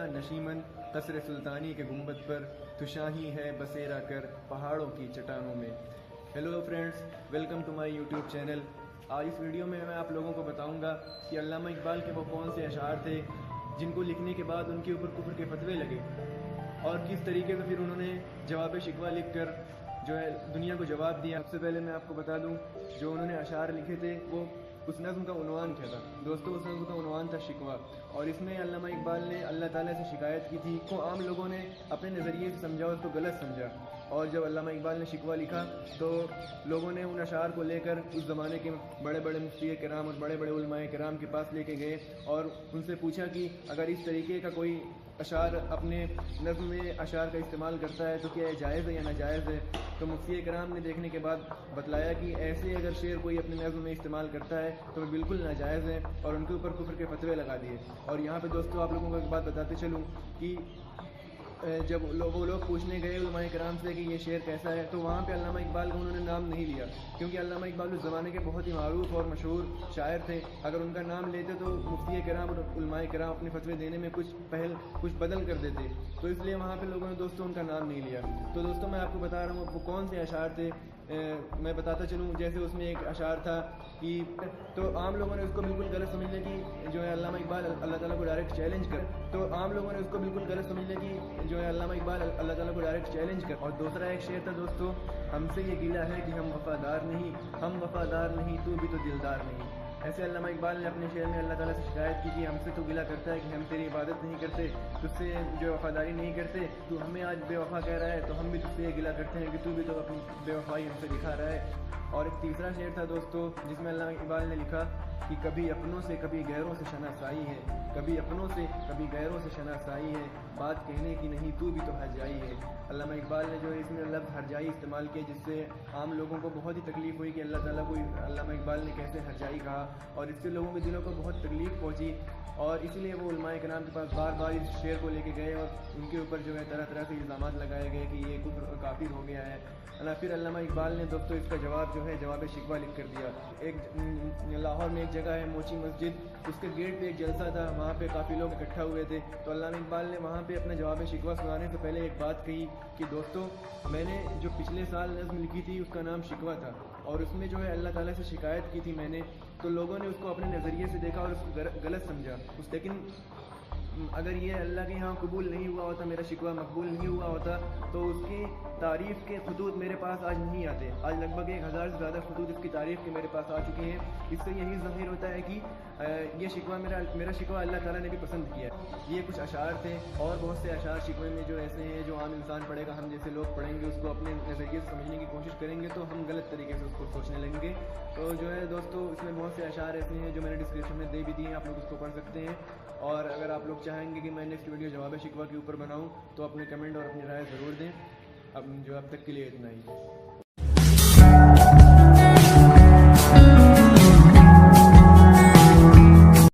نشیمن قصر سلطانی کے گنبد پر تو شاہی ہے بسیرا کر پہاڑوں کی چٹانوں میں۔ Hello friends, welcome to my YouTube channel. آج اس ویڈیو میں آپ لوگوں کو بتاؤں گا کہ علامہ اقبال کے وہ کون سے اشعار تھے جن کو لکھنے کے بعد ان کے اوپر کفر کے فتوے لگے، اور کس طریقے سے پھر انہوں نے جواب شکوہ لکھ کر جو ہے دنیا کو جواب دیا۔ سب سے پہلے میں آپ کو بتا دوں جو انہوں نے اشعار لکھے تھے وہ اس نظم کا عنوان کیا تھا دوستو؟ اس نظم کا عنوان تھا شکوہ، اور اس میں علامہ اقبال نے اللہ تعالیٰ سے شکایت کی تھی کو عام لوگوں نے اپنے نظریے سے سمجھا، اس کو غلط سمجھا، اور جب علامہ اقبال نے شکوہ لکھا تو لوگوں نے ان اشعار کو لے کر اس زمانے کے بڑے بڑے مفتی کرام اور بڑے بڑے علماء کرام کے پاس لے کے گئے اور ان سے پوچھا کہ اگر اس طریقے کا کوئی اشعار اپنے نظم میں اشعار کا استعمال کرتا ہے تو کیا یہ جائز ہے یا ناجائز ہے؟ تو مفتی کرام نے دیکھنے کے بعد بتلایا کہ ایسے اگر شعر کوئی اپنے نظم میں استعمال کرتا ہے تو وہ بالکل ناجائز ہے، اور ان کے اوپر کفر کے فتوے لگا دیے۔ اور یہاں پہ دوستو آپ لوگوں کو ایک بات بتاتے چلوں کہ جب وہ لوگ پوچھنے گئے علماء کرام سے کہ یہ شعر کیسا ہے، تو وہاں پہ علامہ اقبال کا انہوں نے نام نہیں لیا، کیونکہ علامہ اقبال اس زمانے کے بہت ہی معروف اور مشہور شاعر تھے۔ اگر ان کا نام لیتے تو مفتی کرام اور علماء کرام اپنے فتوے دینے میں کچھ بدل کر دیتے، تو اس لیے وہاں پہ لوگوں نے دوستوں ان کا نام نہیں لیا۔ تو دوستوں میں آپ کو بتا رہا ہوں وہ کون سے اشعار تھے، میں بتاتا چلوں۔ جیسے اس میں ایک اشعار تھا کہ تو عام لوگوں نے اس کو بالکل غلط سمجھ لیا کہ جو ہے علامہ اقبال اللہ تعالیٰ کو ڈائریکٹ چیلنج کر، تو عام لوگوں نے اس کو بالکل غلط سمجھ لیا کہ جو ہے علامہ اقبال اللہ تعالیٰ کو ڈائریکٹ چیلنج کر۔ اور دوسرا ایک شعر تھا دوستو، ہم سے یہ گلہ ہے کہ ہم وفادار نہیں تو بھی تو دلدار نہیں۔ ایسے علامہ اقبال نے اپنے شعر میں اللہ تعالیٰ سے شکایت کی کہ ہم سے تو گلہ کرتا ہے کہ ہم تیری عبادت نہیں کرتے، تجھ سے جو وفاداری نہیں کرتے، تو ہمیں آج بے وفا کہہ رہا ہے تو ہم بھی تجھ سے یہ گلہ کرتے ہیں کہ تو بھی تو اپنی بے وفائی ہم سے دکھا رہا ہے۔ اور ایک تیسرا شعر تھا دوستو جس میں علامہ اقبال نے لکھا کہ کبھی اپنوں سے کبھی غیروں سے شناسائی ہے، کبھی اپنوں سے کبھی غیروں سے شناسائی ہے، بات کہنے کی نہیں تو بھی تو ہرجائی ہے۔ علامہ اقبال نے جو ہے اس میں لفظ ہرجائی استعمال کیا، جس سے عام لوگوں کو بہت ہی تکلیف ہوئی کہ اللہ تعالیٰ کو علامہ اقبال نے کیسے ہرجائی کہا، اور اس سے لوگوں کے دلوں کو بہت تکلیف پہنچی، اور اسی لیے وہ علماء کرام کے پاس بار بار اس شعر کو لے کے گئے اور ان کے اوپر جو ہے طرح طرح سے الزامات لگائے گئے کہ یہ کفر کافر ہو گیا ہے۔ پھر علامہ اقبال نے دوستو اس کا جواب جو ہے جواب شکوہ لکھ کر دیا۔ ایک لاہور میں ایک جگہ ہے موچی مسجد، اس کے گیٹ پہ ایک جلسہ تھا، وہاں پہ کافی لوگ اکٹھا ہوئے تھے، تو علامہ اقبال نے وہاں پہ اپنا جواب شکوہ سنانے سے پہلے ایک بات کہی کہ دوستو میں نے جو پچھلے سال نظم لکھی تھی اس کا نام شکوہ تھا، اور اس میں جو ہے اللہ تعالیٰ سے شکایت کی تھی میں نے، تو لوگوں نے اس کو اپنے نظریے سے دیکھا اور اس کو غلط سمجھا، لیکن اگر یہ اللہ کے یہاں قبول نہیں ہوا ہوتا، میرا شکوہ مقبول نہیں ہوا ہوتا، تو اس کی تعریف کے خطوط میرے پاس آج نہیں آتے۔ آج لگ بھگ 1000 سے زیادہ خطوط اس کی تعریف کے میرے پاس آ چکے ہیں۔ اس سے یہی ظاہر ہوتا ہے کہ یہ شکوہ میرا شکوہ اللہ تعالیٰ نے بھی پسند کیا ہے۔ یہ کچھ اشعار تھے، اور بہت سے اشعار شکوے میں جو ایسے ہیں جو عام انسان پڑھے گا، ہم جیسے لوگ پڑھیں گے اس کو اپنے نظریے سے سمجھنے کی کوشش کریں گے تو ہم غلط طریقے سے اس کو سوچنے لگیں گے۔ تو جو ہے دوستو اس میں بہت سے اشعار ایسے ہیں جو میں نے ڈسکرپشن میں دے بھی دیے ہیں، آپ لوگ اس کو پڑھ سکتے ہیں، اور اگر آپ لوگ چاہیں گے کہ میں نیکسٹ ویڈیو جواب شکوہ کے اوپر بناؤں تو اپنے کمنٹ اور اپنی رائے ضرور دیں۔ اب تک کے لیے اتنا ہی۔